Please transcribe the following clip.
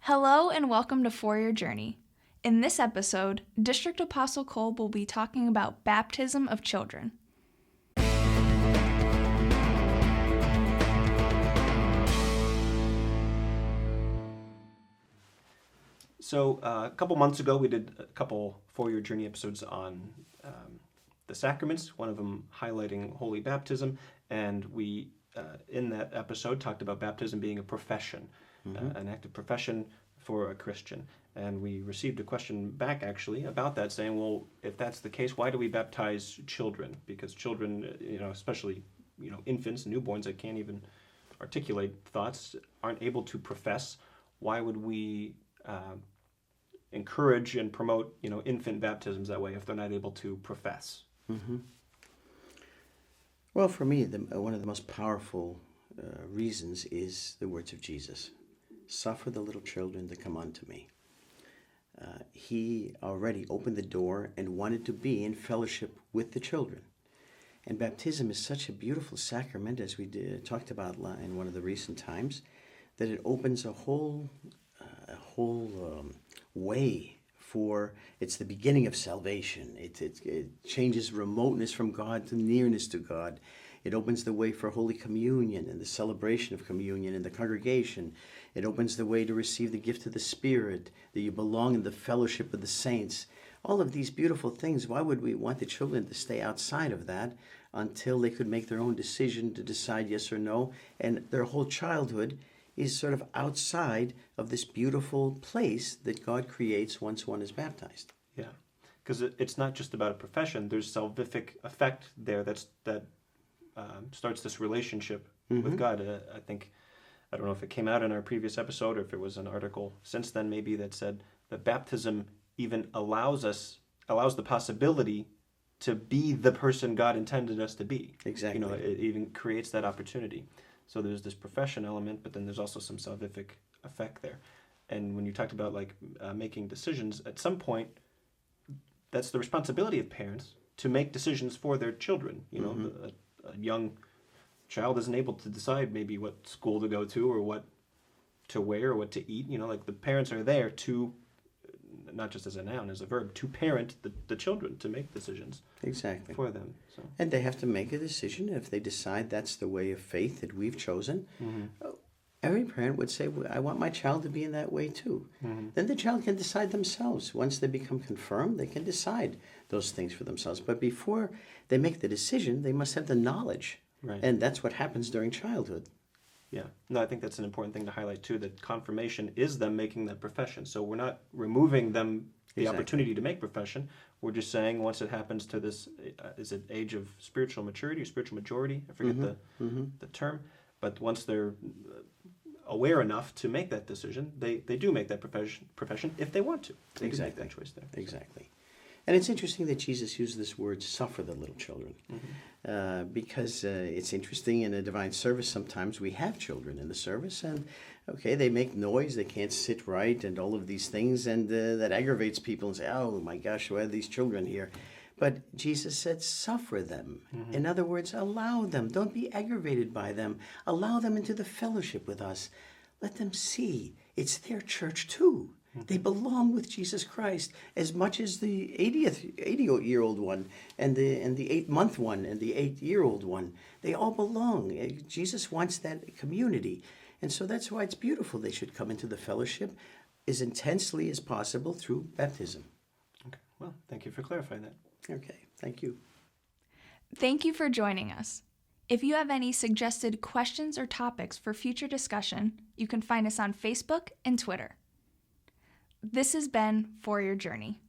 Hello and welcome to For Your Journey. In this episode, District Apostle Cole will be talking about baptism of children. So a couple months ago, we did a couple For Your Journey episodes on the sacraments, one of them highlighting holy baptism, and we, in that episode, talked about baptism being a profession, an act of profession for a Christian. And we received a question back, actually, about that, saying, well, if that's the case, why do we baptize children? Because children, especially, infants, newborns that can't even articulate thoughts, aren't able to profess. Why would we encourage and promote, infant baptisms that way if they're not able to profess? Mm-hmm. Well, for me, one of the most powerful reasons is the words of Jesus. Suffer the little children to come unto me. He already opened the door and wanted to be in fellowship with the children. And baptism is such a beautiful sacrament, as we talked about in one of the recent times, that it opens a whole way for, it's the beginning of salvation. It changes remoteness from God to nearness to God. It opens the way for Holy Communion and the celebration of communion in the congregation. It opens the way to receive the gift of the Spirit, that you belong in the fellowship of the saints. All of these beautiful things, why would we want the children to stay outside of that until they could make their own decision to decide yes or no? And their whole childhood is sort of outside of this beautiful place that God creates once one is baptized. Yeah, because it's not just about a profession. There's salvific effect there that starts this relationship with God. I don't know if it came out in our previous episode or if it was an article since then maybe that said that baptism even allows the possibility to be the person God intended us to be. Exactly. It even creates that opportunity. So there's this profession element, but then there's also some salvific effect there. And when you talked about making decisions, at some point, that's the responsibility of parents to make decisions for their children. A young child isn't able to decide maybe what school to go to or what to wear or what to eat. The parents are there to, not just as a noun, as a verb, to parent the children, to make decisions exactly for them. So. And they have to make a decision. If they decide that's the way of faith that we've chosen, every parent would say, I want my child to be in that way too. Then the child can decide themselves. Once they become confirmed, they can decide those things for themselves. But before they make the decision, they must have the knowledge. Right. And that's what happens during childhood. Yeah. No, I think that's an important thing to highlight too, that confirmation is them making that profession. So we're not removing them the opportunity to make profession. We're just saying once it happens to this, is it age of spiritual maturity or spiritual majority? I forget the term. But once they're aware enough to make that decision, they do make that profession if they want to. They do make that choice there. Exactly. And it's interesting that Jesus used this word, suffer the little children, because it's interesting in a divine service sometimes we have children in the service and, they make noise, they can't sit right and all of these things, and that aggravates people and say, oh my gosh, why are these children here? But Jesus said, suffer them. In other words, allow them. Don't be aggravated by them. Allow them into the fellowship with us. Let them see it's their church too. They belong with Jesus Christ as much as the 80-year-old one and the 8-month one and the 8-year-old one. They all belong. Jesus wants that community. And so that's why it's beautiful. They should come into the fellowship as intensely as possible through baptism. Okay. Well, thank you for clarifying that. Okay. Thank you. Thank you for joining us. If you have any suggested questions or topics for future discussion, you can find us on Facebook and Twitter. This has been For Your Journey.